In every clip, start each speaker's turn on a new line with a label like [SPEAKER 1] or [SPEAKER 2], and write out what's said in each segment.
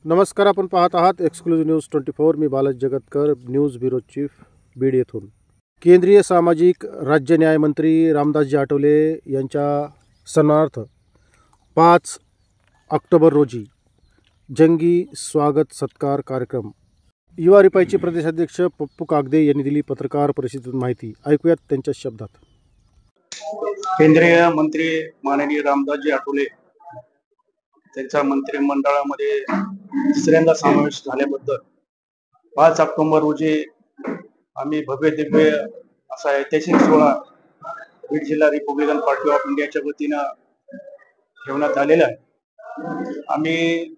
[SPEAKER 1] नमस्कार, आपण पाहत आहात एक्सक्लुझिव्ह न्यूज 24। मी Balaji जगतकर, news bureau chief, Beed येथून। केंद्रीय सामाजिक राज्य न्यायमंत्री रामदासजी आठवले यांच्या सन्मानार्थ 5 ऑक्टोबर रोजी जंगी स्वागत सत्कार कार्यक्रम। युवा रिपाईचे प्रदेशाध्यक्ष पप्पू कागदे यांनी दिली पत्रकार परिषदेत माहिती। ऐकूयात त्यांच्या शब्दात।
[SPEAKER 2] केंद्रीय मंत्री माननीय रामदासजी आठवले त्यांच्या मंत्रिमंडळामध्ये तिसऱ्यांदा समावेश झाल्याबद्दल 5 ऑक्टोबर रोजी आम्ही भव्य दिव्य असा ऐतिहासिक सोहळा बीड जिल्हा रिपब्लिकन पार्टी ऑफ इंडियाच्या वतीनं ठेवण्यात आलेला आहे। आम्ही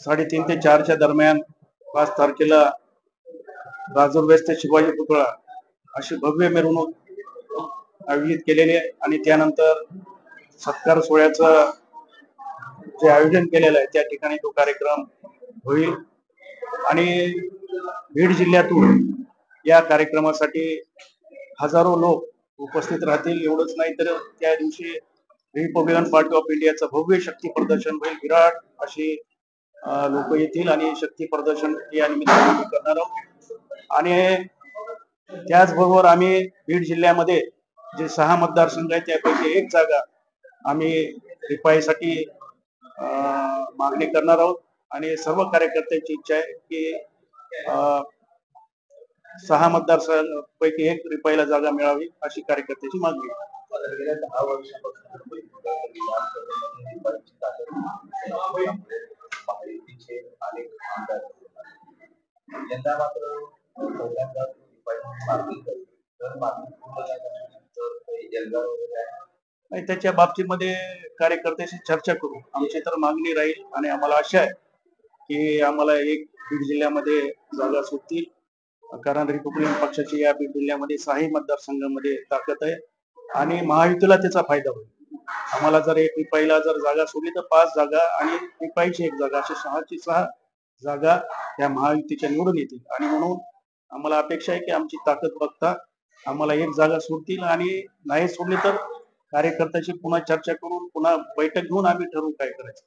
[SPEAKER 2] 3:30 ते 4च्या दरम्यान 5 तारखेला राजूर ते शिवाजी पुतळा अशी भव्य मिरवणूक आयोजित केलेली आहे आणि त्यानंतर सत्कार सोहळ्याचं जे आयोजन केलेलं आहे त्या ठिकाणी तो कार्यक्रम होईल आणि बीड जिल्ह्यातून या कार्यक्रमासाठी हजारो लोक उपस्थित राहतील। एवढंच नाही तर त्या दिवशी रिपब्लिकन पार्टी ऑफ इंडियाचं भव्य शक्ती प्रदर्शन होईल। विराट अशी लोक येतील आणि शक्ती प्रदर्शन या निमित्ताने करणार आहोत। आणि त्याचबरोबर आम्ही बीड जिल्ह्यामध्ये जे 6 मतदारसंघ आहेत त्यापैकी 1 जागा आम्ही रिपाईसाठी मागणी करणार आहोत आणि सर्व कार्यकर्त्यांची इच्छा आहे की 6 मतदारसंघापैकी 1 रिपाईला जागा मिळावी अशी कार्यकर्त्याची मागणी आहे। त्याच्या बाबतीमध्ये कार्यकर्त्याशी चर्चा करू। आमची तर मागणी राहील आणि आम्हाला आशा आहे की आम्हाला बीड जिल्ह्यामध्ये जागा सुटतील, कारण रिपब्लिकन पक्षाची या बीड जिल्ह्यामध्ये 6 मतदारसंघामध्ये ताकद आहे आणि महायुतीला त्याचा फायदा होईल। आम्हाला जर एक रिपाईला जर जागा सोडली तर 5 जागा आणि रिपाईची 1 जागा अशी 6 जागा या महायुतीच्या निवडून येतील आणि म्हणून आम्हाला अपेक्षा आहे की आमची ताकद बघता आम्हाला 1 जागा सोडतील आणि नाही सोडली तर कार्यकर्त्याशी पुन्हा चर्चा करून पुन्हा बैठक घेऊन आम्ही ठरवू काय करायचं।